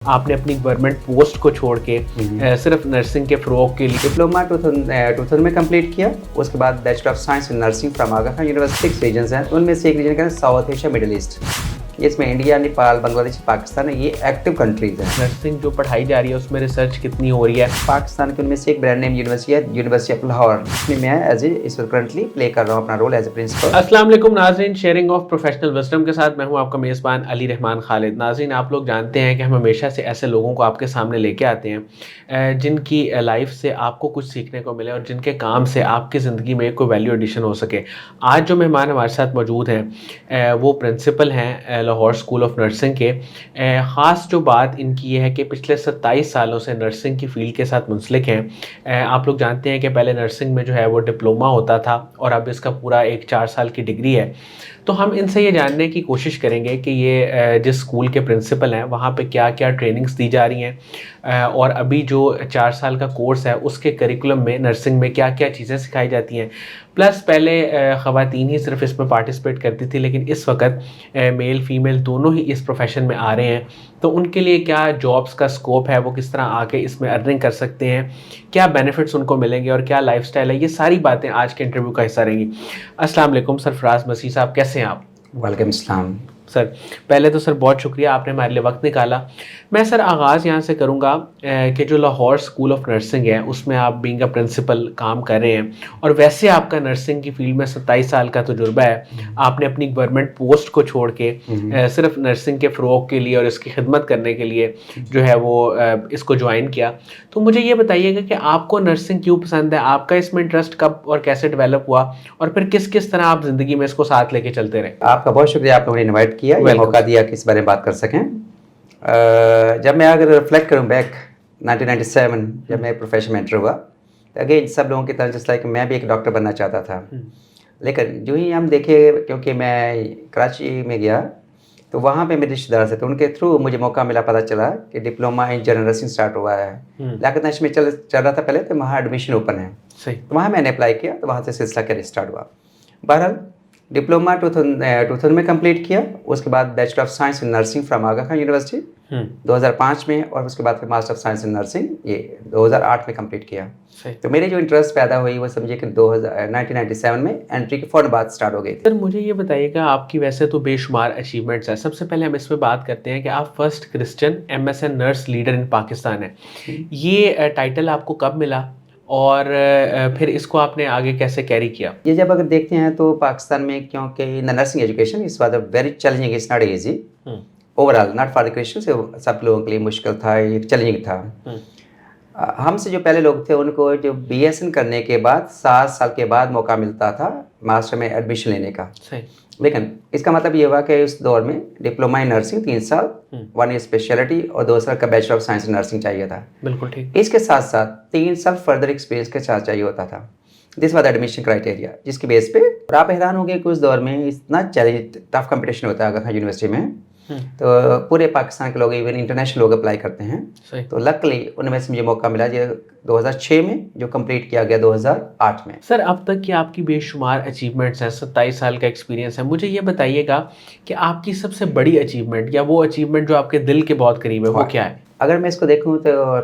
आपने अपनी government post को छोड़ के सिर्फ नर्सिंग के फ़रोग़ के लिए डिप्लोमा 2000 में कंप्लीट किया। उसके बाद bachelor of science in nursing from Aga Khan university. 6 reasons हैं, उनमें से एक रीजन का साउथ एशिया मिडिल ईस्ट। इसमें इंडिया, नेपाल, बांग्लादेश, पाकिस्तान है, ये एक्टिव कंट्रीज हैं। नर्सिंग जो पढ़ाई जा रही है उसमें रिसर्च कितनी हो रही है? पाकिस्तान के उनमें से एक ब्रांड नेम यूनिवर्सिटी है, यूनिवर्सिटी ऑफ लाहौर, इसमें मैं इस वक्त करंटली प्ले कर रहा हूँ अपना रोल एज ए प्रिंसिपल। अस्सलाम वालेकुम नाज़रीन, शेयरिंग ऑफ प्रोफेशनल विजडम के साथ मैं हूँ आपका मेज़बान अली रहमान खालिद। नाज़रीन, आप लोग जानते हैं कि हम हमेशा से ऐसे लोगों को आपके सामने लेके आते हैं जिनकी लाइफ से आपको कुछ सीखने को मिले और जिनके काम से आपकी ज़िंदगी में कोई वैल्यू एडिशन हो सके। आज जो मेहमान हमारे साथ मौजूद हैं वो प्रिंसिपल हैं लाहौर स्कूल ऑफ नर्सिंग के। ख़ास जो बात इनकी ये है कि पिछले 27 सालों से नर्सिंग की फ़ील्ड के साथ मुंसलिक हैं। आप लोग जानते हैं कि पहले नर्सिंग में जो है वो डिप्लोमा होता था और अब इसका पूरा एक 4 साल की डिग्री है। तो हम इनसे ये जानने की कोशिश करेंगे कि ये जिस स्कूल के प्रिंसिपल हैं वहाँ पे क्या क्या ट्रेनिंग्स दी जा रही हैं और अभी जो 4 साल का कोर्स है उसके करिकुलम में नर्सिंग में क्या क्या चीज़ें सिखाई जाती हैं। प्लस पहले ख़वातीन ही सिर्फ इसमें पार्टिसिपेट करती थी, लेकिन इस वक्त मेल फीमेल दोनों ही इस प्रोफेशन में आ रहे हैं। तो उनके लिए क्या जॉब्स का स्कोप है, वो किस तरह आके इसमें अर्निंग कर सकते हैं, क्या बेनिफिट्स उनको मिलेंगे और क्या लाइफस्टाइल है, ये सारी बातें आज के इंटरव्यू का हिस्सा रहेंगी। अस्सलाम वालेकुम सरफराज मसीह साहब, कैसे हैं आप? वालेकुम सलाम सर। पहले तो सर बहुत शुक्रिया, आपने हमारे लिए वक्त निकाला। मैं सर आगाज़ यहाँ से करूँगा कि जो लाहौर स्कूल ऑफ नर्सिंग है उसमें आप बीइंग अ प्रिंसिपल काम कर रहे हैं और वैसे आपका नर्सिंग की फील्ड में 27 साल का तजुर्बा है। आपने अपनी गवर्नमेंट पोस्ट को छोड़ के सिर्फ नर्सिंग के फ़रोग़ के लिए और इसकी खिदमत करने के लिए जो है वो इसको ज्वाइन किया। तो मुझे ये बताइएगा कि आपको नर्सिंग क्यों पसंद है, आपका इसमें इंटरेस्ट कब और कैसे डेवलप हुआ और फिर किस किस तरह आप ज़िंदगी में इसको साथ लेके चलते रहे? आपका बहुत शुक्रिया, आप लोगों ने इनवाइट किया, ये मौका दिया कि इस बारे में बात कर सकें। जब मैं अगर रिफ्लेक्ट करूं बैक 1997 जब मैं प्रोफेशन में एंटर हुआ, तो अगेन सब लोगों की तरह जैसे लाइक मैं भी एक डॉक्टर बनना चाहता था। लेकिन जो ही हम देखे, क्योंकि मैं कराची में गया तो वहाँ पे मेरे रिश्तेदार से, तो उनके थ्रू मुझे मौका मिला, पता चला कि diploma in general nursing start हुआ है। लियाकत नर्सिंग में चल रहा था पहले, तो वहाँ एडमिशन ओपन है। सही। तो वहाँ मैंने अप्लाई किया, तो वहाँ से सिलसिला कैरियर स्टार्ट हुआ। बहरहाल डिप्लोमा 2000 में कंप्लीट किया। उसके बाद bachelor of science in nursing from Aga Khan university 2005 में, और उसके बाद फिर master of science in nursing ये 2008 में कंप्लीट किया। तो मेरे जो इंटरेस्ट पैदा हुई वो समझिए कि 1997 में एंट्री के फ़ौरन बाद स्टार्ट हो गई थी। सर मुझे ये बताइएगा, आपकी वैसे तो बेशुमार अचीवमेंट्स हैं। सबसे पहले हम इस पे बात करते हैं कि आप first Christian MSN nurse leader in Pakistan है। ये टाइटल आपको कब मिला और फिर इसको आपने आगे कैसे कैरी किया? ये जब अगर देखते हैं तो पाकिस्तान में, क्योंकि नर्सिंग एजुकेशन इस was very challenging, it's not easy overall, not for the Christians, सब लोगों के लिए मुश्किल था, ये चैलेंजिंग था। हमसे जो पहले लोग थे उनको जो BSN करने के बाद 7 साल के बाद मौका मिलता था मास्टर में एडमिशन लेने का। सही। लेकिन इसका मतलब ये हुआ कि उस दौर में डिप्लोमा इन नर्सिंग 3 साल, 1 ईयर स्पेशलिटी और 2 साल का bachelor of science in nursing चाहिए था। बिल्कुल ठीक। इसके साथ साथ 3 साल फर्दर एक्सपीरियंस के साथ चाहिए होता था। दिस वाज एडमिशन क्राइटेरिया, जिसकी बेस पे और आप हैरान हो गए कि उस दौर में इतना चैलेंज टफ कंपटीशन होता है आगा खान यूनिवर्सिटी में। तो पूरे पाकिस्तान के लोग, इवन इंटरनेशनल लोग अप्लाई करते हैं। तो लकली उनमें से मुझे मौका मिला जो 2006 में जो कंप्लीट किया गया 2008 में। सर अब तक की आपकी बेशुमार अचीवमेंट्स हैं, 27 साल का एक्सपीरियंस है। मुझे ये बताइएगा कि आपकी सबसे बड़ी अचीवमेंट या वो अचीवमेंट जो आपके दिल के बहुत करीब है वो क्या है? अगर मैं इसको देखूँ तो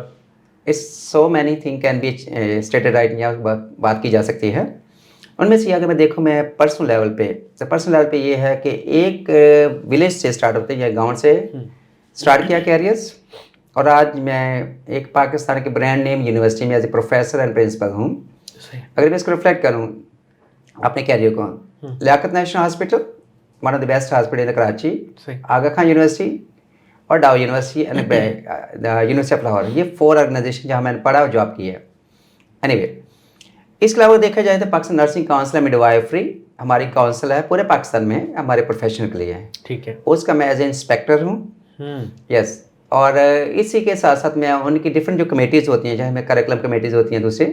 it's so many thing can be stated right, या बात की जा सकती है। उनमें से अगर मैं देखूँ, मैं पर्सनल लेवल पे, तो पर्सनल लेवल पे ये है कि एक विलेज से स्टार्ट होते हैं या गांव से स्टार्ट किया कैरियर्स, और आज मैं एक पाकिस्तान के ब्रांड नेम यूनिवर्सिटी में as a professor and principal हूँ। अगर मैं इसको रिफ्लेक्ट करूँ अपने कैरियर को, Liaquat national hospital, one of the best hospital in Karachi, Aga Khan university और Dow university and university of Lahore, ये 4 ऑर्गेनाइजेशन जहाँ मैंने पढ़ा और जॉब की है। एनीवे, इसके अलावा देखा जाए तो पाकिस्तान नर्सिंग काउंसिल मिडवाइफरी हमारी काउंसिल है पूरे पाकिस्तान में हमारे प्रोफेशन के लिए है। ठीक है। उसका मैं एज ए इंस्पेक्टर हूँ। यस। और इसी के साथ साथ मैं उनकी डिफरेंट जो कमेटीज़ होती हैं, चाहे मैं करिकुलम कमेटीज़ होती हैं दूसरे,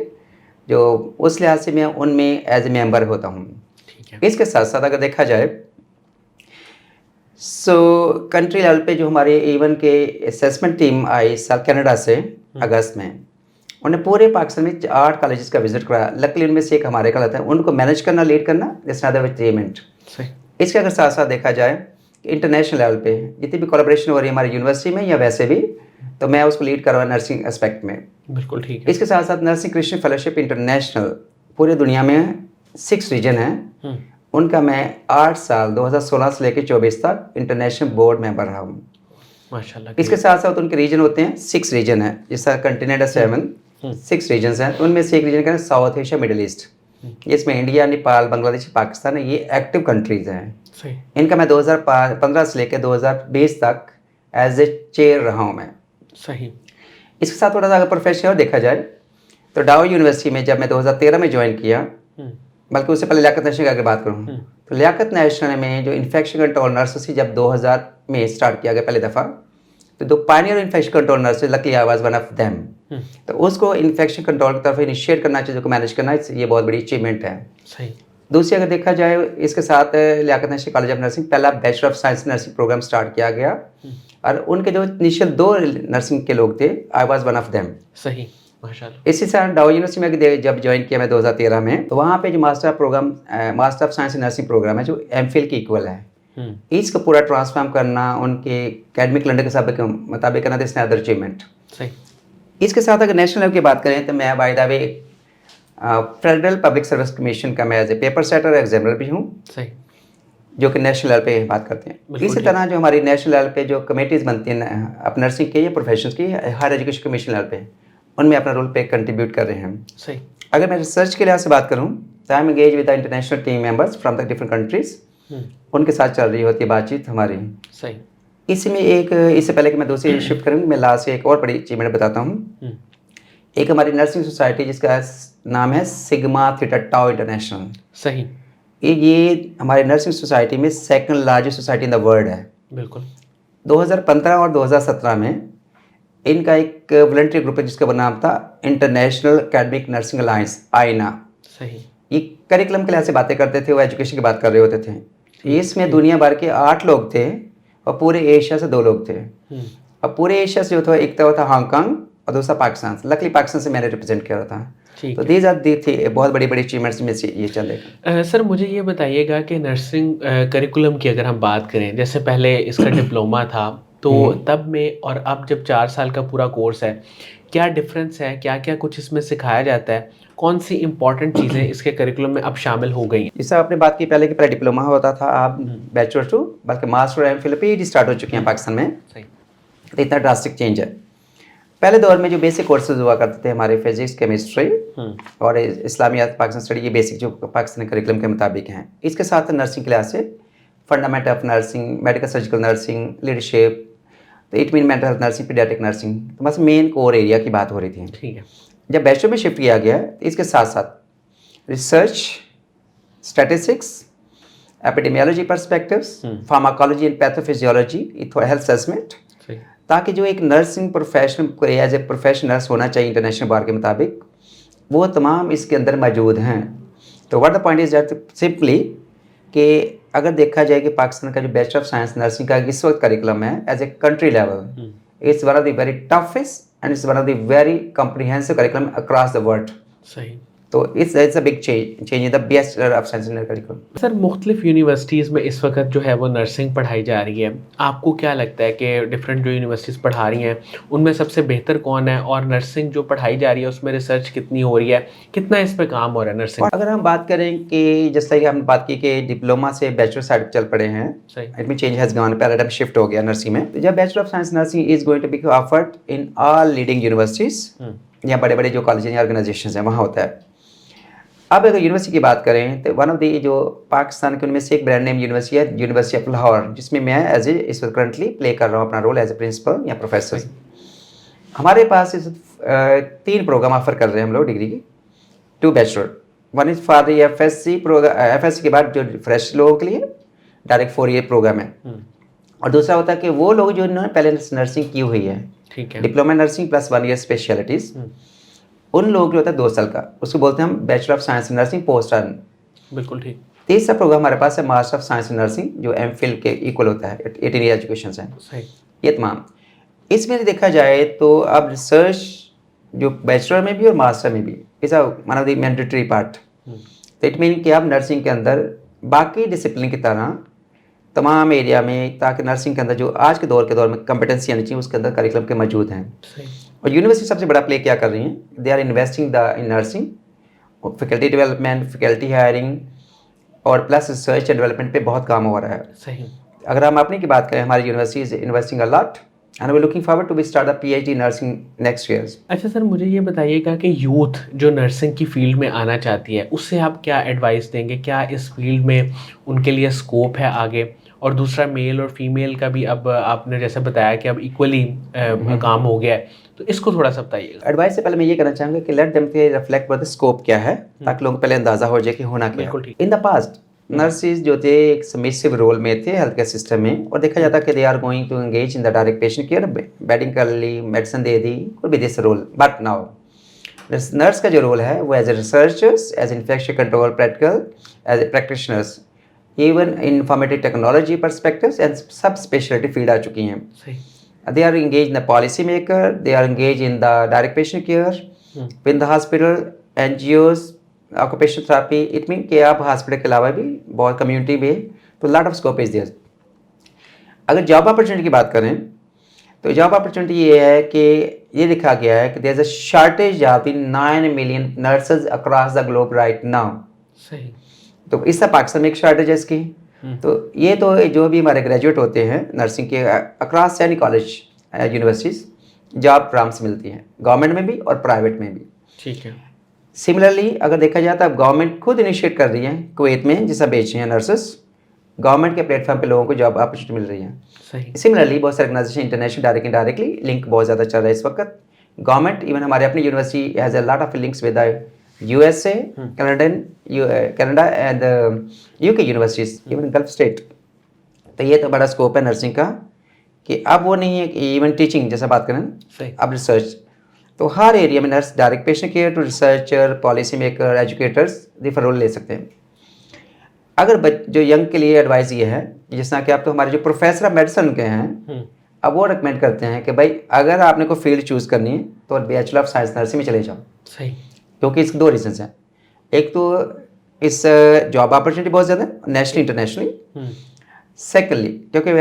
जो उस लिहाज से मैं उनमें एज ए मेंबर होता हूँ। ठीक है। इसके साथ साथ अगर देखा जाए सो कंट्री लेवल पे जो हमारे इवन के असेसमेंट टीम आई इस साल कनाडा से अगस्त में, उन्हें पूरे पाकिस्तान में 8 कॉलेजेस का विजिट कराया। लकीली उनमें से एक हमारे का था, उनको मैनेज करना, लीड करना, दिस अदर अचीवमेंट। इसके अगर साथ साथ देखा जाए इंटरनेशनल लेवल पे जितनी भी कोलैबोरेशन हो रही है हमारी यूनिवर्सिटी में या वैसे भी, तो मैं उसको लीड कर रहा हूँ नर्सिंग एस्पेक्ट में। बिल्कुल ठीक है। इसके साथ साथ नर्सिंग क्रिश्चियन फेलोशिप इंटरनेशनल पूरे दुनिया में 6 रीजन हैं, उनका मैं 8 साल 2016 से लेकर 24 तक इंटरनेशनल बोर्ड मेंबर रहा हूँ। माशाल्लाह। इसके साथ साथ उनके रीजन होते हैं 6 रीजन है, जिसका कंटिनेंट है 7, 6 रीजन्स हैं। उनमें से एक रीजन का साउथ एशिया मिडिल ईस्ट, इसमें इंडिया, नेपाल, बांग्लादेश, पाकिस्तान है, ये एक्टिव कंट्रीज हैं। सही। इनका मैं 2015 से लेकर 2020 तक एज ए चेयर रहा हूँ मैं। सही। इसके साथ थोड़ा सा अगर प्रोफेशनल देखा जाए तो डाउ यूनिवर्सिटी में जब मैं 2013 में ज्वाइन किया, बल्कि उससे पहले लियाकत नेशनल की अगर बात करूँ तो लियाकत नेशनल में जो इन्फेक्शन कंट्रोल नर्स थी जब 2000 में स्टार्ट किया गया पहले दफ़ा, तो दो Pioneer infection control nurse, lucky I was one of them. तो उसको इन्फेक्शन कंट्रोल की तरफ इनिशिएट करना, चीज़ों को मैनेज करना, ये बहुत बड़ी अचीवमेंट है। सही। दूसरी अगर देखा जाए इसके साथ Liaquat national college of nursing पहला bachelor of science nursing program start किया गया, और उनके जो इनिशियल 2 नर्सिंग के लोग थे, I was one of them. सही। माशाल्लाह। इसी तरह डाउ यूनिवर्सिटी में जब ज्वाइन किया मैं 2013 में, तो वहाँ पे जो master of science nursing programme है जो एमफिल की इक्वल है, इसको पूरा ट्रांसफॉर्म करना, उनके एकेडमिक कैलेंडर के मुताबिक करना, दिस अदर अचीवमेंट। सही। इसके साथ अगर नेशनल लेवल की बात करें तो मैं by the way federal public service commission का मैं as a paper setter examiner भी हूँ। सही। जो कि नेशनल लेवल पे बात करते हैं। इसी तरह जो हमारी नेशनल लेवल पे जो कमेटीज़ बनती हैं अब नर्सिंग के या प्रोफेशंस की, हायर एजुकेशन कमीशन लेवल पे, उनमें अपना रोल पे कंट्रीब्यूट कर रहे हैं। सही। अगर मैं रिसर्च के लिहाज से बात करूँ तो I am engage with the international team members from the different countries, उनके साथ चल रही होती है बातचीत हमारी। सही। इसी में एक, इससे पहले कि मैं दूसरी शिफ्ट करूँ, मैं लास्ट एक और बड़ी अचीवमेंट बताता हूँ। एक हमारी नर्सिंग सोसाइटी जिसका नाम है सिग्मा थीटा टाउ इंटरनेशनल। सही। ये हमारे नर्सिंग सोसाइटी में second largest society in the world है। बिल्कुल। 2015 और 2017 में इनका एक वॉलंटरी ग्रुप है जिसका नाम था इंटरनेशनल एकेडमिक नर्सिंग अलायंस, आईना। सही। ये करिकुलम के लिहाज से बातें करते थे, वो एजुकेशन की बात कर रहे होते थे। इसमें दुनिया भर के 8 लोग थे और पूरे एशिया से 2 लोग थे। और पूरे एशिया से जो था, एक था हांगकांग और दूसरा पाकिस्तान से। लकली पाकिस्तान से मैंने रिप्रेजेंट किया था। तो दीज आर दी थी बहुत बड़ी बड़ी अचीवमेंट्स में से ये चलेगा। सर मुझे ये बताइएगा कि नर्सिंग करिकुलम की अगर हम बात करें, जैसे पहले इसका डिप्लोमा था, तो तब में और अब जब 4 साल का पूरा कोर्स है, क्या डिफरेंस है, क्या क्या कुछ इसमें सिखाया जाता है, कौन सी इंपॉर्टेंट चीज़ें इसके करिकुलम में अब शामिल हो गई? जैसे आपने बात की पहले कि पहले डिप्लोमा होता था, आप बैचलर टू, बल्कि master M Phil PhD start हो चुके हैं पाकिस्तान में। सही। तो इतना ड्रास्टिक चेंज है। पहले दौर में जो बेसिक कोर्सेज हुआ करते थे हमारे, फिजिक्स, केमिस्ट्री और इस्लामियात, पाकिस्तान स्टडी, ये बेसिक जो पाकिस्तानी करिकुलम के मुताबिक हैं। इसके साथ nursing classes, fundamental of nursing, medical surgical nursing, leadership, तो it mean mental health nursing, paediatric nursing, तो बस मेन कोर एरिया की बात हो रही थी। ठीक है। जब बैचलर में शिफ्ट किया गया तो इसके साथ साथ research, statistics, epidemiology perspectives, pharmacology and pathophysiology, health assessment, ताकि जो एक नर्सिंग प्रोफेशनल को एज ए प्रोफेशनल नर्स होना चाहिए इंटरनेशनल बार के मुताबिक, वो तमाम इसके अंदर मौजूद हैं। तो what the point is that simply कि अगर देखा जाए कि पाकिस्तान का जो बैचलर ऑफ साइंस नर्सिंग का इस वक्त करिकुलम है as a country level, it's one of the very toughest and it's one of the very comprehensive curriculum across the world. सही। तो it's a big change in the bachelor of science in curriculum. Sir मुख्तलिफ universities में इस वक्त जो है वो nursing पढ़ाई जा रही है, आपको क्या लगता है कि डिफरेंट जो यूनिवर्सिटीज़ पढ़ा रही हैं उनमें सबसे बेहतर कौन है, और नर्सिंग जो पढ़ाई जा रही है उसमें रिसर्च कितनी हो रही है, कितना इस पर काम हो रहा है नर्सिंग? अगर हम बात करें कि जैसा कि हमने बात की कि डिप्लोमा से बैचलर साइड चल पड़े हैं, it mean change has gone, paradigm shift हो गया नर्सिंग में। तो जब bachelor of science nursing is going to be offered in all leading universities या बड़े बड़े जो कॉलेज या ऑर्गेनाइजेशन हैं वहाँ होता है। अब अगर यूनिवर्सिटी की बात करें तो वन ऑफ द जो पाकिस्तान के उनमें से एक ब्रांड नेम यूनिवर्सिटी है, यूनिवर्सिटी ऑफ लाहौर, जिसमें मैं एज ए इस वक्त करंटली प्ले कर रहा हूँ अपना रोल एज ए प्रिंसिपल या प्रोफेसर। हमारे पास इस 3 प्रोग्राम ऑफर कर रहे हैं हम लोग डिग्री की, 2 bachelor. One is for the FSC programme, FSC के बाद जो फ्रेश लोगों के लिए डायरेक्ट 4 ईयर प्रोग्राम है, और दूसरा होता है कि वो लोग जो इन्होंने पहले नर्सिंग की हुई है, ठीक है, diploma nursing plus 1 year specialities, उन लोगों के होता है 2 साल का, उसको बोलते हैं हम bachelor of science in nursing post earn. बिल्कुल ठीक। तीसरा प्रोग्राम हमारे पास है master of science in nursing, जो एमफिल के इक्वल होता है, 18 ईयर एजुकेशन है। सही। ये तमाम इसमें देखा जाए तो अब रिसर्च जो बैचलर में भी और मास्टर में भी is one of the mandatory part. तो इट मीन कि आप नर्सिंग के अंदर बाकी डिसिप्लिन की तरह तमाम एरिया में, ताकि नर्सिंग के अंदर जो आज के दौर में कॉम्पिटेंसी आनी चाहिए उसके अंदर करिकुलम के मौजूद हैं। सही। और यूनिवर्सिटी सबसे बड़ा प्ले क्या कर रही हैं, they are investing the in nursing, faculty development, faculty hiring और प्लस रिसर्च एंड डेवलपमेंट पे बहुत काम हो रहा है। सही। अगर हम अपनी की बात करें, हमारी university is investing a lot and we looking forward to be start a PhD nursing next years. अच्छा सर, मुझे ये बताइएगा कि यूथ जो नर्सिंग की फील्ड में आना चाहती है उससे आप क्या एडवाइस देंगे? क्या इस फील्ड में उनके लिए स्कोप है आगे? और दूसरा, मेल और फीमेल का भी अब आपने जैसे बताया कि अब इक्वली काम हो गया है, तो इसको थोड़ा सा बताइएगा। एडवाइस से पहले मैं ये कहना चाहूँगा कि लेट देम के रिफ्लेक्ट द स्कोप क्या है, ताकि लोगों को पहले अंदाजा हो जाए कि होना क्या बिल्कुल है। ठीक। इन द पास्ट नर्सेज जो थे एक सबमिसिव रोल में थे हेल्थ केयर सिस्टम में, और देखा जाता कि they are going to engage in the direct patient care, bedding कर ली, मेडिसिन दे दी, could be this role. But now nurse का जो रोल है वो as a researchers, as infection control practical, as a practitioners, even informative technology perspectives and sub speciality field आ चुकी हैं। सही। They are engaged in the policy maker, they are engaged in the direct patient care, in the hospital, NGOs, occupational therapy. It means कि आप hospital के अलावा भी बहुत कम्युनिटी में, तो lot of scope is there. अगर जॉब अपॉर्चुनिटी की बात करें तो जॉब अपॉर्चुनिटी ये है कि ये लिखा गया है कि there is a shortage of 9 million nurses across the globe right now. सही। तो इससे पाकिस्तान में एक शॉर्टेज है इसकी। तो ये तो जो भी हमारे ग्रेजुएट होते हैं नर्सिंग के across any college universities job programs मिलती हैं, गवर्नमेंट में भी और प्राइवेट में भी। ठीक है। सिमिलरली अगर देखा जाए तो अब गवर्नमेंट खुद इनिशिएट कर रही है कुवैत में, जैसा बेच रही हैं नर्सेस, गवर्नमेंट के प्लेटफॉर्म पे लोगों को जॉब अपॉर्चुनिटी मिल रही है। सही। सिमिलरली बहुत सारे organisation international directly indirectly link बहुत ज़्यादा चल रहा है इस वक्त। गवर्नमेंट इवन हमारे अपनी university has a lot of links with USA, Canada and UK universities, even gulf state. तो ये तो बड़ा स्कोप है नर्सिंग का कि अब वो नहीं है कि इवन टीचिंग जैसा बात करें, सही। अब रिसर्च, तो हर एरिया में nurse direct patient care to researcher, policy maker, educators different role ले सकते हैं। अगर जो यंग के लिए एडवाइस ये है, जिस तरह कि आप तो हमारे जो प्रोफेसर ऑफ मेडिसिन के हैं अब वो रिकमेंड करते हैं कि भाई अगर आपने कोई फील्ड चूज़ करनी है तो बैचलर ऑफ साइंस नर्सिंग में चले जाओ। सही। क्योंकि इसके दो रीजंस हैं, एक तो इस जॉब अपॉर्चुनिटी बहुत ज़्यादा नेशनली इंटरनेशनली, सेकेंडली क्योंकि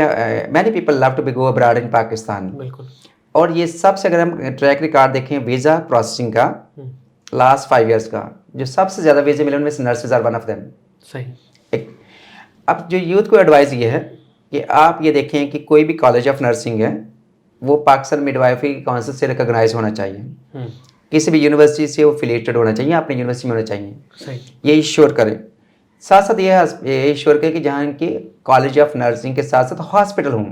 many people love to be go abroad in Pakistan. बिल्कुल। और ये सबसे अगर हम ट्रैक रिकॉर्ड देखें वीज़ा प्रोसेसिंग का लास्ट 5 ईयर्स का, जो सबसे ज़्यादा वीज़े मिले उनमें से nurses are one of them. सही। एक अब जो यूथ को एडवाइस ये है कि आप ये देखें कि कोई भी कॉलेज ऑफ नर्सिंग है वो पाकिस्तान मिडवाइफरी काउंसिल से रिकॉग्नाइज होना चाहिए, किसी भी यूनिवर्सिटी से वो फिलेटेड होना चाहिए, अपनी यूनिवर्सिटी में होना चाहिए। सही। ये इंश्योर करें। साथ साथ ये इंश्योर करें कि जहाँ इनके कॉलेज ऑफ नर्सिंग के साथ साथ हॉस्पिटल हों,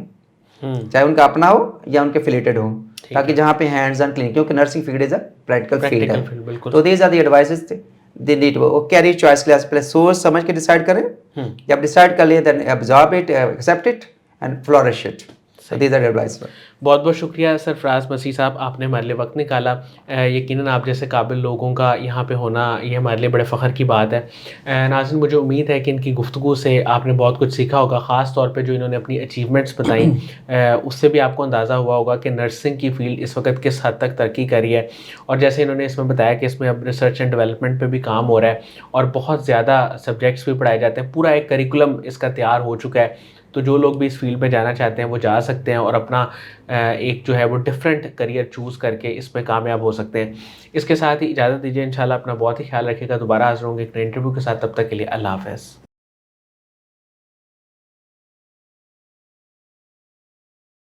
चाहे उनका अपना हो या उनके फिलेटेड हो, ताकि जहाँ पे हैंड्स ऑन क्लिनिक, क्योंकि nursing field is a practical field है। तो these are the advices they need. वो कैरियर चॉइस क्लास पहले सोच समझ के डिसाइड करें, जब डिसाइड कर लिए then absorb it, accept it and flourish it. So these are advice। बहुत बहुत शुक्रिया सरफराज मसीह साहब, आपने हमारे लिए वक्त निकाला। यकीनन आप जैसे काबिल लोगों का यहाँ पे होना ये हमारे लिए बड़े फ़ख्र की बात है। नाज़रीन, मुझे उम्मीद है कि इनकी गुफ्तगू से आपने बहुत कुछ सीखा होगा, ख़ास तौर पे जो इन्होंने अपनी अचीवमेंट्स बताई उससे भी आपको अंदाज़ा हुआ होगा कि नर्सिंग की फ़ील्ड इस वक्त किस हद तक तरक्की करी है। और जैसे इन्होंने इसमें बताया कि इसमें अब रिसर्च एंड डेवलपमेंट पर भी काम हो रहा है और बहुत ज़्यादा सब्जेक्ट्स भी पढ़ाए जाते हैं, पूरा एक करिकुलम इसका तैयार हो चुका है। तो जो लोग भी इस फील्ड में जाना चाहते हैं वो जा सकते हैं और अपना एक जो है वो डिफरेंट करियर चूज़ करके इसमें कामयाब हो सकते हैं। इसके साथ ही इजाज़त दीजिए, इंशाल्लाह अपना बहुत ही ख्याल रखिएगा। दोबारा हाज़िर होंगे एक नए इंटरव्यू के साथ, तब तक के लिए अल्लाह हाफ़िज़।